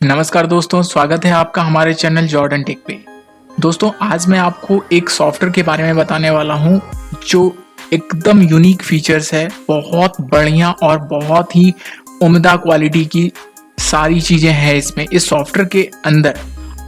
नमस्कार दोस्तों, स्वागत है आपका हमारे चैनल जॉर्डन टेक पे। दोस्तों, आज मैं आपको एक सॉफ्टवेयर के बारे में बताने वाला हूं जो एकदम यूनिक फीचर्स है, बहुत बढ़िया और बहुत ही उम्दा क्वालिटी की सारी चीज़ें हैं इसमें। इस सॉफ्टवेयर के अंदर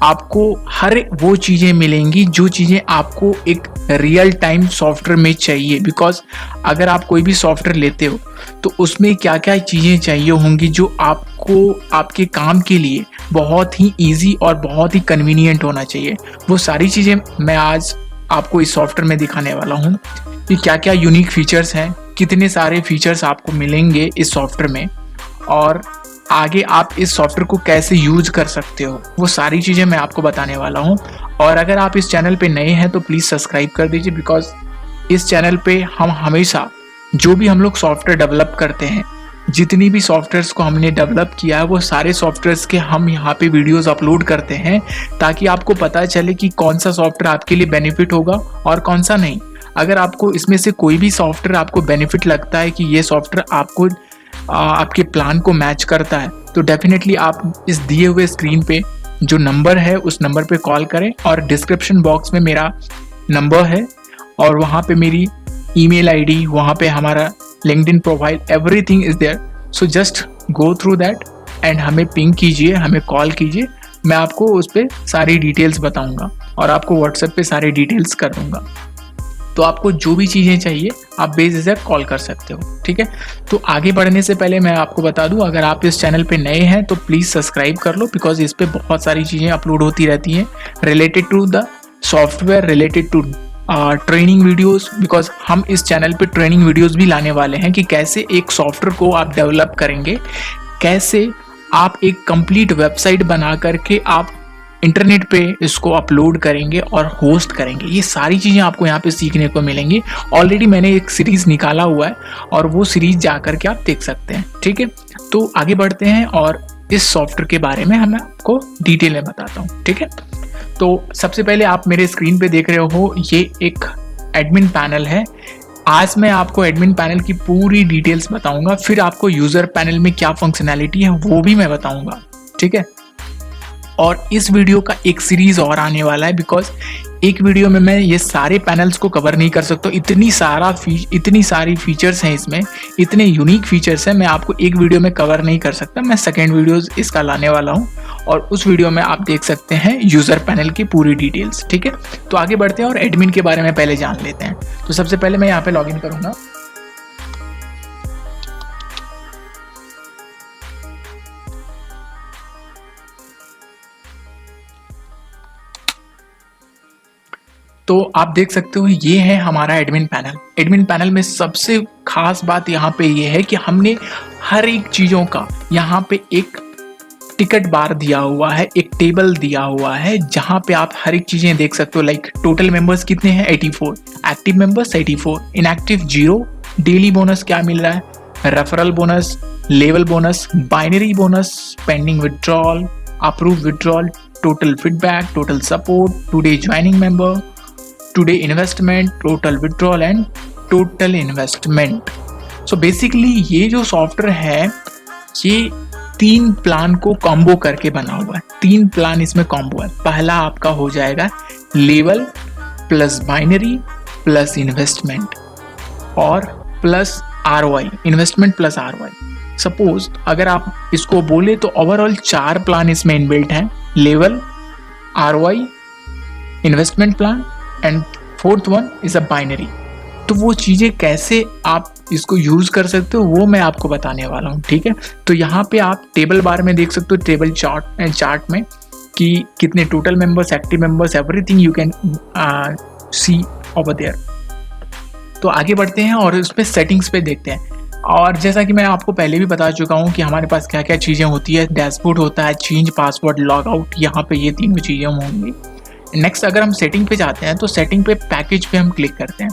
आपको हर वो चीज़ें मिलेंगी जो चीज़ें आपको एक रियल टाइम सॉफ्टवेयर में चाहिए। बिकॉज अगर आप कोई भी सॉफ्टवेयर लेते हो तो उसमें क्या क्या चीज़ें चाहिए होंगी जो आपको आपके काम के लिए बहुत ही इजी और बहुत ही कन्वीनियंट होना चाहिए। वो सारी चीज़ें मैं आज आपको इस सॉफ्टवेयर में दिखाने वाला हूँ कि क्या क्या यूनिक फीचर्स हैं, कितने सारे फीचर्स आपको मिलेंगे इस सॉफ्टवेयर में और आगे आप इस सॉफ्टवेयर को कैसे यूज कर सकते हो, वो सारी चीज़ें मैं आपको बताने वाला हूँ। और अगर आप इस चैनल पे नए हैं तो प्लीज़ सब्सक्राइब कर दीजिए, बिकॉज इस चैनल पे हम हमेशा जो भी हम लोग सॉफ्टवेयर डेवलप करते हैं, जितनी भी सॉफ्टवेयर्स को हमने डेवलप किया है वो सारे सॉफ्टवेयर्स के हम यहाँ पे वीडियोस अपलोड करते हैं ताकि आपको पता चले कि कौन सा सॉफ्टवेयर आपके लिए बेनिफिट होगा और कौन सा नहीं। अगर आपको इसमें से कोई भी सॉफ्टवेयर आपको बेनिफिट लगता है कि ये सॉफ्टवेयर आपको आपके प्लान को मैच करता है तो डेफिनेटली आप इस दिए हुए स्क्रीन पे जो नंबर है उस नंबर पे कॉल करें और डिस्क्रिप्शन बॉक्स में मेरा नंबर है और वहाँ पे मेरी ईमेल आईडी, वहाँ पे हमारा LinkedIn profile, everything is there. So just go through that and हमें पिंग कीजिए, हमें कॉल कीजिए। मैं आपको उस पर सारी डिटेल्स बताऊँगा और आपको व्हाट्सएप पे सारी डिटेल्स कर दूँगा। तो आपको जो भी चीज़ें चाहिए आप बेझिझक कॉल कर सकते हो, ठीक है। तो आगे बढ़ने से पहले मैं आपको बता दूं, अगर आप इस चैनल पे नए हैं तो प्लीज़ सब्सक्राइब कर लो, बिकॉज इस पे बहुत सारी चीज़ें अपलोड होती रहती हैं related to the software, related to training videos. Because हम इस चैनल पे ट्रेनिंग वीडियोस भी लाने वाले हैं कि कैसे एक सॉफ्टवेयर को आप डेवलप करेंगे, कैसे आप एक कंप्लीट वेबसाइट बना करके आप इंटरनेट पे इसको अपलोड करेंगे और होस्ट करेंगे। ये सारी चीज़ें आपको यहाँ पे सीखने को मिलेंगी। ऑलरेडी मैंने एक सीरीज़ निकाला हुआ है और वो सीरीज़ जा करके आप देख सकते हैं, ठीक है। तो आगे बढ़ते हैं और इस सॉफ्टवेयर के बारे में मैं आपको डिटेल में बताता हूँ, ठीक है। तो सबसे पहले आप मेरे स्क्रीन पे देख रहे हो, ये एक एडमिन पैनल है। आज मैं आपको एडमिन पैनल की पूरी डिटेल्स बताऊँगा, फिर आपको यूज़र पैनल में क्या फंक्शनैलिटी है वो भी मैं बताऊँगा, ठीक है। और इस वीडियो का एक सीरीज और आने वाला है, बिकॉज एक वीडियो में मैं ये सारे पैनल्स को कवर नहीं कर सकता। इतनी सारी फीचर्स हैं इसमें, इतने यूनिक फीचर्स हैं, मैं आपको एक वीडियो में कवर नहीं कर सकता। मैं सेकेंड वीडियो इसका लाने वाला हूँ और उस वीडियो में आप देख सकते हैं यूज़र पैनल की पूरी डिटेल्स, ठीक है। तो आगे बढ़ते हैं और एडमिन के बारे में पहले जान लेते हैं। तो सबसे पहले मैं यहाँ पे लॉगिन करूँगा। तो आप देख सकते हो ये है हमारा एडमिन पैनल। एडमिन पैनल में सबसे खास बात यहाँ पे ये है कि हमने हर एक चीज़ों का यहाँ पे एक टिकट बार दिया हुआ है, एक टेबल दिया हुआ है जहाँ पे आप हर एक चीज़ें देख सकते हो। लाइक टोटल मेंबर्स कितने हैं, 84, active members 84, inactive 0, daily bonus क्या मिल रहा है, referral bonus, level bonus, binary bonus, pending withdrawal, approve withdrawal, total feedback, total support, today joining member, today investment, total withdrawal and total investment. So basically ये जो software है ये 3 plan को combo करके बना हुआ है। 3 प्लान इसमें कॉम्बो है। पहला आपका हो जाएगा level plus binary plus investment और plus ROI, investment plus ROI। Suppose अगर आप इसको बोले तो ओवरऑल 4 प्लान इसमें इनबिल्ट हैं, level, ROI, investment plan and fourth one is a binary. तो वो चीज़ें कैसे आप इसको यूज़ कर सकते हो वो मैं आपको बताने वाला हूँ, ठीक है। तो यहाँ पे आप टेबल बार में देख सकते हो, टेबल चार्ट में कि कितने total members, active members, everything you can see over there. तो आगे बढ़ते हैं और उस पर सेटिंग्स पे देखते हैं। और जैसा कि मैं आपको पहले भी बता चुका हूँ कि हमारे पास क्या क्या चीज़ें होती है, डैशबोर्ड होता है, चेंज पासवर्ड, लॉग आउट, यहाँ पे ये तीनों चीज़ें होंगी। नेक्स्ट अगर हम सेटिंग पे जाते हैं तो सेटिंग पे पैकेज पे हम क्लिक करते हैं।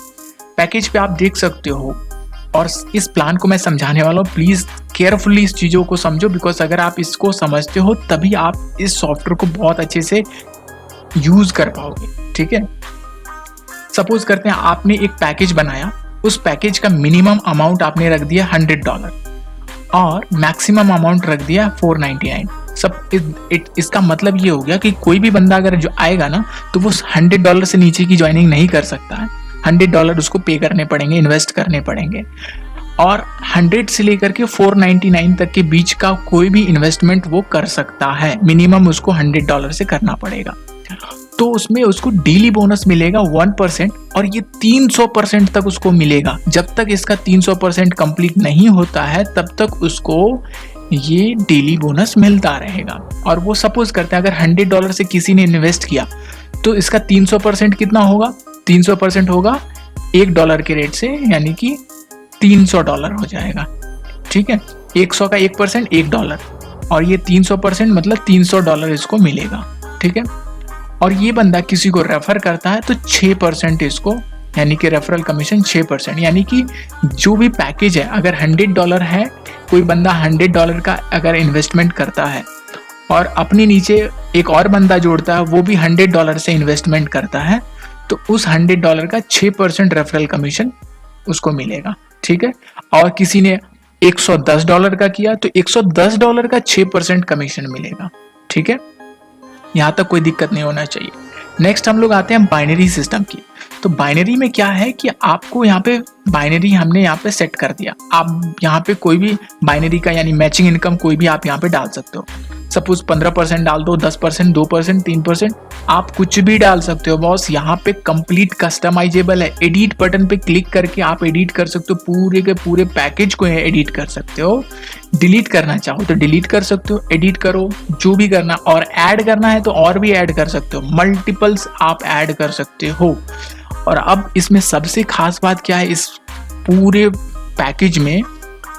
पैकेज पे आप देख सकते हो और इस प्लान को मैं समझाने वाला हूँ, प्लीज़ केयरफुली इस चीज़ों को समझो, बिकॉज अगर आप इसको समझते हो तभी आप इस सॉफ्टवेयर को बहुत अच्छे से यूज़ कर पाओगे, ठीक है। सपोज करते हैं आपने एक पैकेज बनाया, उस पैकेज का मिनिमम अमाउंट आपने रख दिया $100 और मैक्सिमम अमाउंट रख दिया 499। इसका मतलब ये हो गया कि कोई भी बंदा अगर जो आएगा ना, तो वो $100 से नीचे की ज्वाइनिंग नहीं कर सकता है। $100 उसको पे करने पड़ेंगे, इन्वेस्ट करने पड़ेंगे। और 100 से लेकर के 499 तक के बीच का कोई भी इन्वेस्टमेंट वो कर सकता है, मिनिमम उसको $100 से करना पड़ेगा। तो उसमें उसको डेली बोनस मिलेगा 1%, और ये 300% तक उसको मिलेगा। जब तक इसका 300% कंप्लीट नहीं होता है तब तक उसको ये डेली बोनस मिलता रहेगा। और वो सपोज करते हैं अगर $100 से किसी ने इन्वेस्ट किया तो इसका 300% कितना होगा? 300% होगा $1 के रेट से, यानी कि $300 हो जाएगा। ठीक है, 100 का 1% $1, और ये 300% मतलब $300 इसको मिलेगा। ठीक है, और ये बंदा किसी को रेफर करता है तो 6% इसको, यानी कि रेफरल कमीशन 6%, यानी कि जो भी पैकेज है, अगर $100 है, कोई बंदा $100 का अगर इन्वेस्टमेंट करता है और अपने नीचे एक और बंदा जोड़ता है, वो भी $100 से इन्वेस्टमेंट करता है, तो उस $100 का 6% रेफरल कमीशन उसको मिलेगा। ठीक है, और किसी ने $110 का किया तो $110 का 6% कमीशन मिलेगा। ठीक है, यहाँ तक कोई दिक्कत नहीं होना चाहिए। नेक्स्ट हम लोग आते हैं बाइनरी सिस्टम की। तो बाइनरी में क्या है कि आपको यहाँ पे बाइनरी हमने यहाँ पे सेट कर दिया। आप यहाँ पे कोई भी बाइनरी का यानी मैचिंग इनकम कोई भी आप यहाँ पे डाल सकते हो। सपोज 15% डाल दो, 10%, 2%, 3%, आप कुछ भी डाल सकते हो बॉस। यहाँ पे कंप्लीट कस्टमाइजेबल है। एडिट बटन पे क्लिक करके आप एडिट कर सकते हो, पूरे के पूरे पैकेज को एडिट कर सकते हो। डिलीट करना चाहो तो डिलीट कर सकते हो, एडिट करो, जो भी करना, और ऐड करना है तो और भी ऐड कर सकते हो, मल्टीपल्स आप ऐड कर सकते हो। और अब इसमें सबसे खास बात क्या है इस पूरे पैकेज में,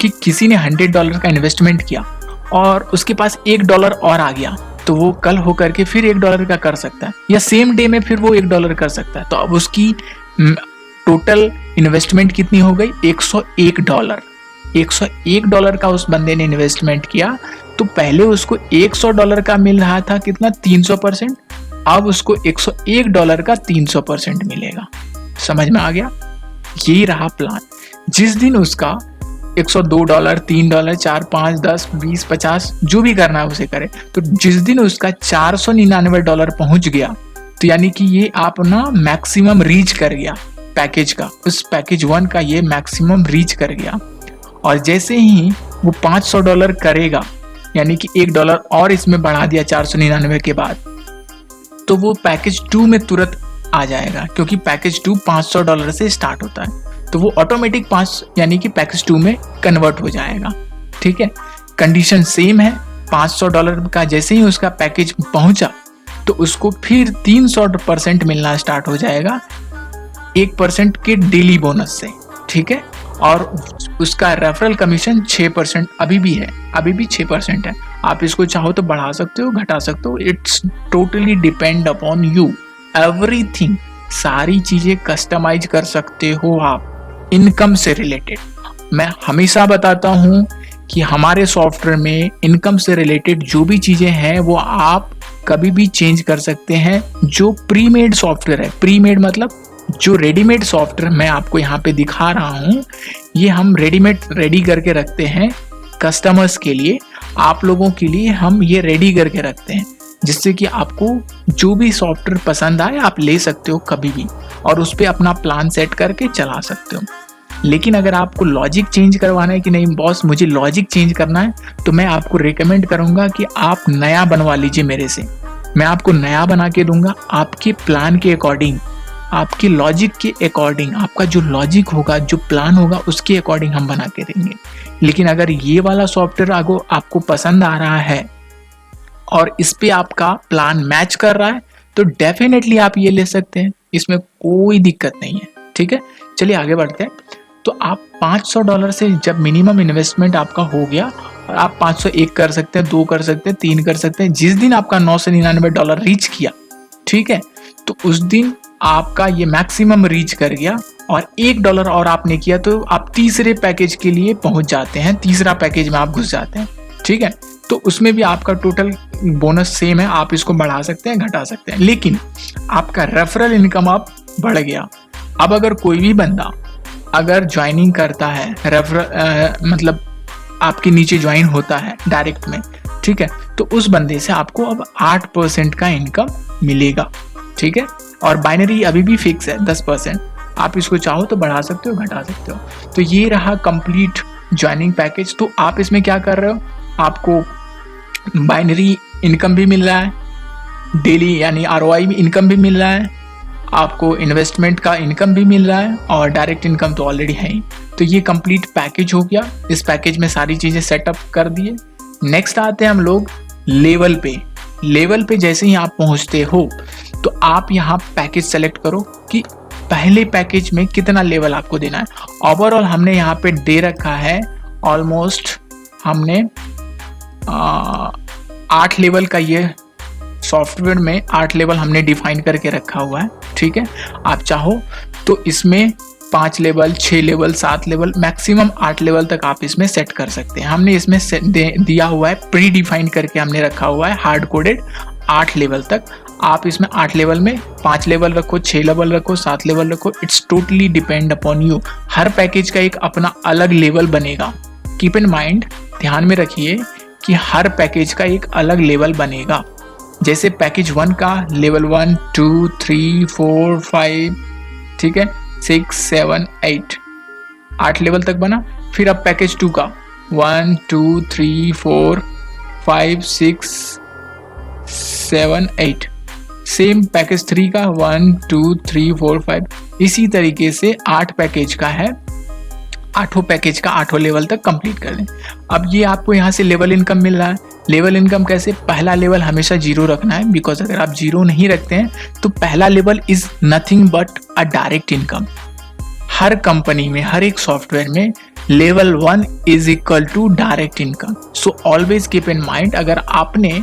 कि किसी ने $100 का इन्वेस्टमेंट किया और उसके पास $1 और आ गया, तो वो कल होकर के फिर $1 का कर सकता है, या सेम डे में फिर वो $1 कर सकता है। तो अब उसकी टोटल इन्वेस्टमेंट कितनी हो गई? $101। $101 का उस बंदे ने इन्वेस्टमेंट किया, तो पहले उसको $100 का मिल रहा था, कितना? 300%। अब उसको $101 का 300% मिलेगा। समझ में आ गया? यही रहा प्लान। जिस दिन उसका $102, $3, 4, 5, 10, 20, 50 जो भी करना है उसे करे। तो जिस दिन उसका $499 पहुंच गया, तो यानी कि ये आप ना मैक्सिमम रीच कर गया पैकेज का, उस पैकेज 1 का ये मैक्सिमम रीच कर गया। और जैसे ही वो $500 करेगा, यानी कि $1 और इसमें बढ़ा दिया 499 के बाद, तो वो पैकेज 2 में तुरंत आ जाएगा, क्योंकि पैकेज 2 $500 से स्टार्ट होता है। तो वो ऑटोमेटिक 5 यानी कि पैकेज 2 में कन्वर्ट हो जाएगा। ठीक है, कंडीशन सेम है। $500 का जैसे ही उसका पैकेज पहुंचा, तो उसको फिर 300% मिलना स्टार्ट हो जाएगा 1% के डेली बोनस से। ठीक है, और उसका रेफरल कमीशन 6% अभी भी है, अभी भी 6% है। आप इसको चाहो तो बढ़ा सकते हो, घटा सकते हो, it's totally depend upon you. Everything, सारी चीजें कस्टमाइज कर सकते हो आप इनकम से रिलेटेड। मैं हमेशा बताता हूं कि हमारे सॉफ्टवेयर में इनकम से रिलेटेड जो भी चीजें हैं वो आप कभी भी चेंज कर सकते हैं। जो प्री मेड सॉफ्टवेयर है, प्री मेड मतलब जो रेडीमेड सॉफ्टवेयर मैं आपको यहाँ पे दिखा रहा हूँ, ये हम रेडीमेड रेडी करके रखते हैं कस्टमर्स के लिए, आप लोगों के लिए हम ये रेडी करके रखते हैं, जिससे कि आपको जो भी सॉफ्टवेयर पसंद आए आप ले सकते हो कभी भी, और उस पर अपना प्लान सेट करके चला सकते हो। लेकिन अगर आपको लॉजिक चेंज करवाना है कि नहीं बॉस मुझे लॉजिक चेंज करना है, तो मैं आपको रिकमेंड करूंगा कि आप नया बनवा लीजिए मेरे से। मैं आपको नया बना के दूंगा, आपके प्लान के अकॉर्डिंग, आपकी लॉजिक के अकॉर्डिंग, आपका जो लॉजिक होगा, जो प्लान होगा, उसके अकॉर्डिंग हम बना के देंगे। लेकिन अगर ये वाला सॉफ्टवेयर आपको पसंद आ रहा है और इस पे आपका प्लान मैच कर रहा है, तो डेफिनेटली आप ये ले सकते हैं, इसमें कोई दिक्कत नहीं है। ठीक है, चलिए आगे बढ़ते हैं। तो आप $500 से जब मिनिमम इन्वेस्टमेंट आपका हो गया, और आप 501 कर सकते हैं, 2 कर सकते हैं, 3 कर सकते हैं। जिस दिन आपका $999 रीच किया, ठीक है, तो उस दिन आपका ये मैक्सिमम रीच कर गया, और $1 और आपने किया तो आप तीसरे पैकेज के लिए पहुंच जाते हैं, तीसरा पैकेज में आप घुस जाते हैं। ठीक है, तो उसमें भी आपका टोटल बोनस सेम है, आप इसको बढ़ा सकते हैं, घटा सकते हैं, लेकिन आपका रेफरल इनकम आप बढ़ गया। अब अगर कोई भी बंदा अगर ज्वाइनिंग करता है, रेफरल मतलब आपके नीचे ज्वाइन होता है डायरेक्ट में, ठीक है, तो उस बंदे से आपको अब 8% का इनकम मिलेगा। ठीक है, और बाइनरी अभी भी फिक्स है 10%, आप इसको चाहो तो बढ़ा सकते हो, घटा सकते हो। तो ये रहा कंप्लीट ज्वाइनिंग पैकेज। तो आप इसमें क्या कर रहे हो, आपको बाइनरी इनकम भी मिल रहा है, डेली यानी ROI इनकम भी मिल रहा है, आपको इन्वेस्टमेंट का इनकम भी मिल रहा है, और डायरेक्ट इनकम तो ऑलरेडी है ही। तो ये कंप्लीट पैकेज हो गया। इस पैकेज में सारी चीज़ें सेटअप कर दिए। नेक्स्ट आते हैं हम लोग लेवल पे। लेवल पे जैसे ही आप पहुंचते हो तो आप यहाँ पैकेज सेलेक्ट करो कि पहले पैकेज में कितना लेवल आपको देना है। ओवरऑल हमने यहाँ पे दे रखा है ऑलमोस्ट, हमने 8 लेवल का, ये सॉफ्टवेयर में 8 लेवल हमने डिफाइन करके रखा हुआ है। ठीक है, आप चाहो तो इसमें 5 level, 6 level, 7 level, maximum 8 level तक आप इसमें सेट कर सकते हैं। हमने इसमें दिया हुआ है, प्री डिफाइन करके हमने रखा हुआ है हार्ड कोडेड 8 लेवल तक। आप इसमें 8 लेवल में 5 लेवल रखो, 6 लेवल रखो, 7 लेवल रखो, it's totally depend upon you. Her package का एक अपना अलग लेवल बनेगा। कीप इन माइंड, ध्यान में रखिए कि हर पैकेज का एक अलग लेवल बनेगा। जैसे पैकेज 1 का लेवल 1, 2, 3, 4, 5, ठीक है, 6, 7, 8 लेवल तक बना। फिर अब पैकेज 2 का 1, 2, 3, 4, 5, 6, 7, 8। सेम पैकेज 3 का 1, 2, 3, 4, 5। इसी तरीके से 8 पैकेज का है, 8 पैकेज का 8 लेवल तक कंप्लीट कर दें। अब ये आपको यहाँ से लेवल इनकम मिल रहा है। लेवल इनकम कैसे, पहला लेवल हमेशा 0 रखना है, बिकॉज अगर आप 0 नहीं रखते हैं तो पहला level is nothing but a direct income. हर कंपनी में, हर एक सॉफ्टवेयर में level 1 is equal to direct income. So always keep in mind, अगर आपने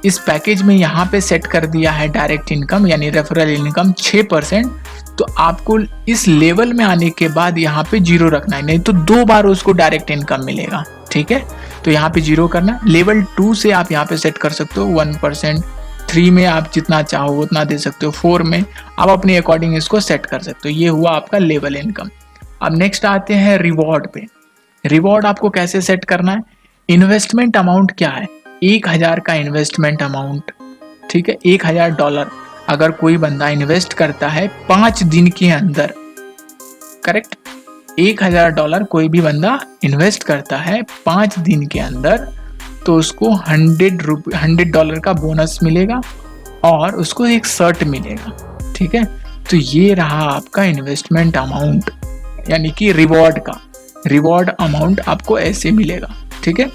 इस पैकेज में यहाँ पे सेट कर दिया है डायरेक्ट इनकम यानी रेफरल इनकम 6%, तो आपको इस लेवल में आने के बाद यहाँ पे 0 रखना है, नहीं तो 2 बार उसको डायरेक्ट इनकम मिलेगा। ठीक है, तो यहाँ पे 0 करना। लेवल 2 से आप यहाँ पे सेट कर सकते हो 1%, 3 में आप जितना चाहो उतना दे सकते हो, 4 में आप अपने अकॉर्डिंग इसको सेट कर सकते हो। ये हुआ आपका लेवल इनकम। अब नेक्स्ट आते हैं रिवॉर्ड पे। रिवॉर्ड आपको कैसे सेट करना है, इन्वेस्टमेंट अमाउंट क्या है, 1000 का इन्वेस्टमेंट अमाउंट। ठीक है, $1000 अगर कोई बंदा इन्वेस्ट करता है 5 दिन के अंदर, करेक्ट, $1000 कोई भी बंदा इन्वेस्ट करता है 5 दिन के अंदर, तो उसको $100 का बोनस मिलेगा और उसको एक शर्ट मिलेगा। ठीक है, तो ये रहा आपका इन्वेस्टमेंट अमाउंट, यानी कि रिवॉर्ड का रिवॉर्ड अमाउंट आपको ऐसे मिलेगा। ठीक है,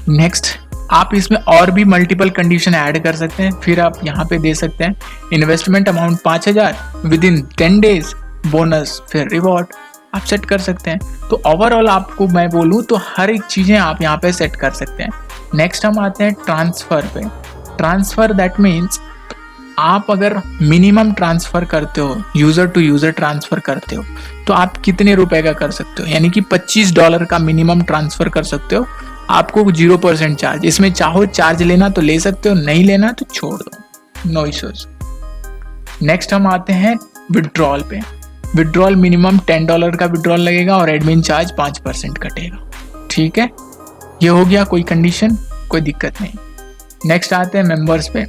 नेक्स्ट आप इसमें और भी मल्टीपल कंडीशन ऐड कर सकते हैं। फिर आप यहाँ पे दे सकते हैं investment amount 5000 with in 10 days bonus, फिर रिवॉर्ड आप सेट कर सकते हैं। तो ओवरऑल आपको मैं बोलूँ तो हर एक चीज़ें आप यहाँ पे सेट कर सकते हैं। नेक्स्ट हम आते हैं ट्रांसफ़र पे। ट्रांसफ़र दैट मीन्स आप अगर मिनिमम ट्रांसफ़र करते हो, यूज़र टू यूज़र ट्रांसफ़र करते हो, तो आप कितने रुपए का कर सकते हो, यानी कि $25 का मिनिमम ट्रांसफ़र कर सकते हो, आपको 0% चार्ज। इसमें चाहो चार्ज लेना तो ले सकते हो, नहीं लेना तो छोड़ दो, नो इश्यूज। नेक्स्ट हम आते हैं विड्रॉल पे। विड्रॉल मिनिमम $10 का विड्रॉल लगेगा और एडमिन चार्ज 5% कटेगा। ठीक है, ये हो गया, कोई कंडीशन, कोई दिक्कत नहीं। नेक्स्ट आते हैं मेंबर्स पे।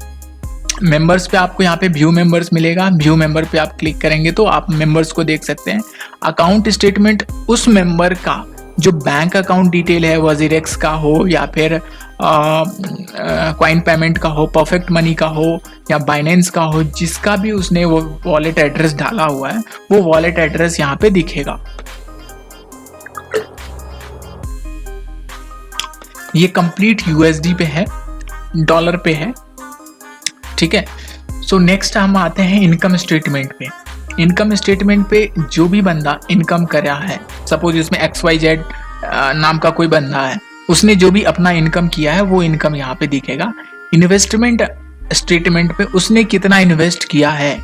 मेंबर्स पे आपको यहाँ पे व्यू मेंबर्स मिलेगा। व्यू मेंबर पे आप क्लिक करेंगे तो आप मेंबर्स को देख सकते हैं। अकाउंट स्टेटमेंट उस मेंबर का जो बैंक अकाउंट डिटेल है, वजीरेक्स का हो या फिर क्वाइन पेमेंट का हो, परफेक्ट मनी का हो या बाइनेंस का हो, जिसका भी उसने वो वॉलेट एड्रेस डाला हुआ है, वो वॉलेट एड्रेस यहाँ पे दिखेगा। ये कंप्लीट USD पे है, डॉलर पे है। ठीक है, सो नेक्स्ट हम आते हैं इनकम स्टेटमेंट पे। इनकम स्टेटमेंट पे जो भी बंदा इनकम कर रहा है, सपोज इसमें XYZ नाम का कोई बंदा है, उसने जो भी अपना इनकम किया है वो इनकम यहाँ पे दिखेगा। इन्वेस्टमेंट स्टेटमेंट पे उसने कितना इन्वेस्ट किया है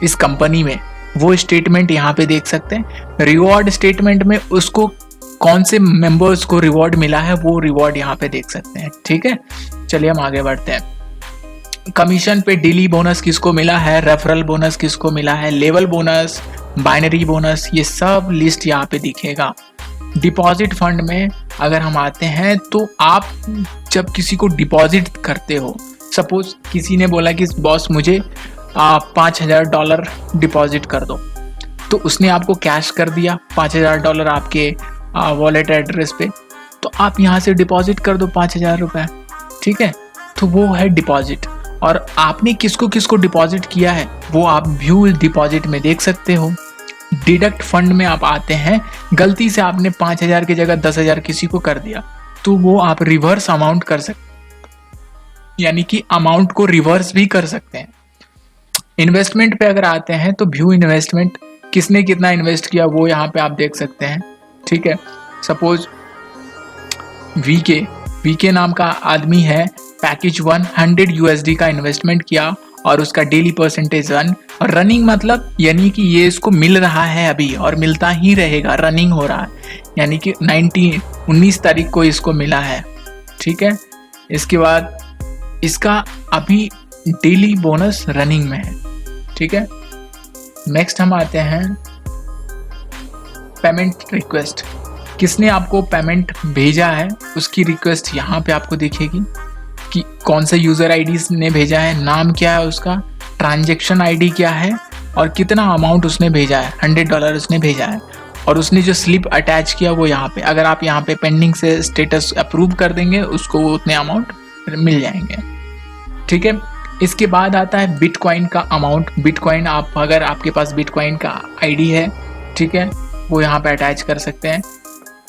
इस कंपनी में, वो स्टेटमेंट यहाँ पे देख सकते हैं। रिवॉर्ड स्टेटमेंट में उसको कौन से मेंबर्स को रिवॉर्ड मिला है वो रिवॉर्ड यहाँ पे देख सकते हैं। ठीक है, चलिए हम आगे बढ़ते हैं। कमीशन पे डेली बोनस किसको मिला है, रेफरल बोनस किसको मिला है, लेवल बोनस, बाइनरी बोनस, ये सब लिस्ट यहाँ पे दिखेगा। डिपॉजिट फंड में अगर हम आते हैं तो आप जब किसी को डिपॉजिट करते हो, सपोज किसी ने बोला कि बॉस मुझे $5,000 डिपॉजिट कर दो, तो उसने आपको कैश कर दिया $5,000 आपके वॉलेट एड्रेस पे, तो आप यहाँ से डिपॉजिट कर दो ₹5,000, ठीक है। तो वो है डिपॉजिट। और आपने किसको किसको डिपॉजिट किया है वो आप व्यू डिपॉजिट में देख सकते हो। डिडक्ट फंड में आप आते हैं, गलती से आपने 5,000 की जगह 10,000 किसी को कर दिया, तो वो आप रिवर्स अमाउंट कर सकते, यानी कि अमाउंट को रिवर्स भी कर सकते हैं। इन्वेस्टमेंट पे अगर आते हैं तो व्यू इन्वेस्टमेंट, किसने कितना इन्वेस्ट किया वो यहाँ पे आप देख सकते हैं, ठीक है। सपोज वीके नाम का आदमी है, पैकेज 100 USD का इन्वेस्टमेंट किया और उसका डेली परसेंटेज रनिंग मतलब यानी कि ये इसको मिल रहा है अभी और मिलता ही रहेगा, रनिंग हो रहा है, यानी कि 19 तारीख को इसको मिला है, ठीक है। इसके बाद इसका अभी डेली बोनस रनिंग में है, ठीक है। नेक्स्ट हम आते हैं पेमेंट रिक्वेस्ट, किसने आपको पेमेंट भेजा है उसकी रिक्वेस्ट यहाँ पे आपको दिखेगी कि कौन सा यूज़र आईडी ने भेजा है, नाम क्या है उसका, ट्रांजैक्शन आईडी क्या है और कितना अमाउंट उसने भेजा है, $100 उसने भेजा है, और उसने जो स्लिप अटैच किया वो यहाँ पे, अगर आप यहाँ पे पेंडिंग से स्टेटस अप्रूव कर देंगे उसको उतने अमाउंट मिल जाएंगे, ठीक है। इसके बाद आता है बिटकॉइन का अमाउंट। बिटकॉइन आप अगर आपके पास बिटकॉइन का आईडी है, ठीक है, वो यहाँ पे अटैच कर सकते हैं।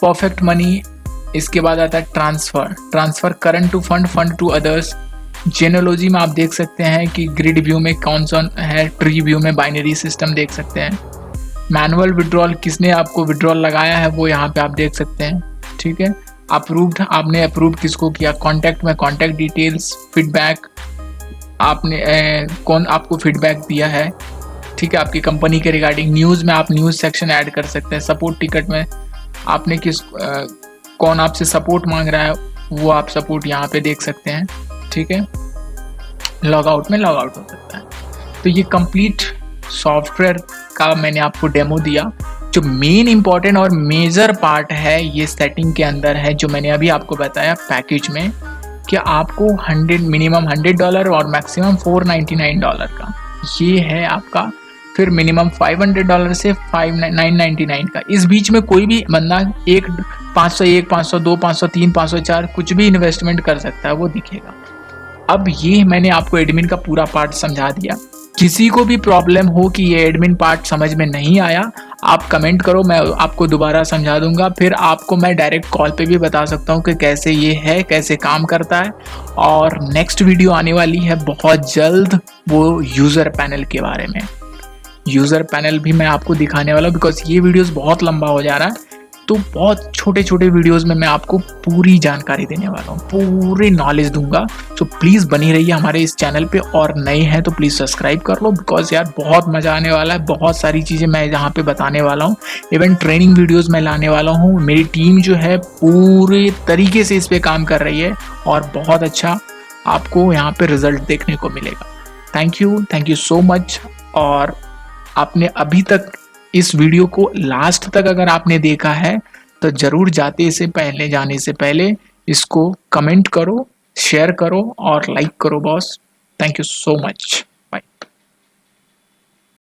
परफेक्ट मनी, इसके बाद आता है transfer current to fund to others. Genealogy में आप देख सकते हैं कि ग्रिड व्यू में कौन सा है, ट्री व्यू में बाइनरी सिस्टम देख सकते हैं। मैनुअल विड्रॉल, किसने आपको विड्रॉल लगाया है वो यहाँ पे आप देख सकते हैं, ठीक है। अप्रूव्ड, आपने अप्रूव किसको किया, कॉन्टैक्ट में कॉन्टैक्ट डिटेल्स, फीडबैक, आपने कौन आपको फीडबैक दिया है, ठीक है, आपकी कंपनी के रिगार्डिंग। न्यूज़ में आप न्यूज़ सेक्शन ऐड कर सकते हैं। सपोर्ट टिकट में आपने कौन आपसे सपोर्ट मांग रहा है वो आप सपोर्ट यहाँ पे देख सकते हैं, ठीक है। लॉग आउट में लॉग आउट हो सकता है। तो ये कंप्लीट सॉफ्टवेयर का मैंने आपको डेमो दिया। जो मेन इंपॉर्टेंट और मेजर पार्ट है ये सेटिंग के अंदर है, जो मैंने अभी आपको बताया पैकेज में, कि आपको मिनिमम $100 और मैक्सिमम $499 का ये है आपका। फिर मिनिमम $500 से $999 का। इस बीच में कोई भी बंदा 501, 502, 503, 504 कुछ भी इन्वेस्टमेंट कर सकता है, वो दिखेगा। अब ये मैंने आपको एडमिन का पूरा पार्ट समझा दिया। किसी को भी प्रॉब्लम हो कि ये एडमिन पार्ट समझ में नहीं आया, आप कमेंट करो, मैं आपको दोबारा समझा दूंगा। फिर आपको मैं डायरेक्ट कॉल पे भी बता सकता हूँ कि कैसे ये है, कैसे काम करता है। और नेक्स्ट वीडियो आने वाली है बहुत जल्द, वो यूज़र पैनल के बारे में। यूज़र पैनल भी मैं आपको दिखाने वाला हूँ, बिकॉज ये वीडियोस बहुत लंबा हो जा रहा है, तो बहुत छोटे छोटे वीडियोस में मैं आपको पूरी जानकारी देने वाला हूँ, पूरी नॉलेज दूंगा। तो प्लीज़ बनी रहिए हमारे इस चैनल पे, और नए हैं तो प्लीज़ सब्सक्राइब कर लो, बिकॉज यार बहुत मज़ा आने वाला है। बहुत सारी चीज़ें मैं यहाँ पे बताने वाला हूँ, इवन ट्रेनिंग वीडियोज़ मैं लाने वाला हूँ। मेरी टीम जो है पूरे तरीके से इस पर काम कर रही है और बहुत अच्छा आपको यहाँ पे रिजल्ट देखने को मिलेगा। Thank you so much. और आपने अभी तक इस वीडियो को लास्ट तक अगर आपने देखा है तो जरूर जाने से पहले इसको कमेंट करो, शेयर करो और लाइक करो boss. Thank you so much.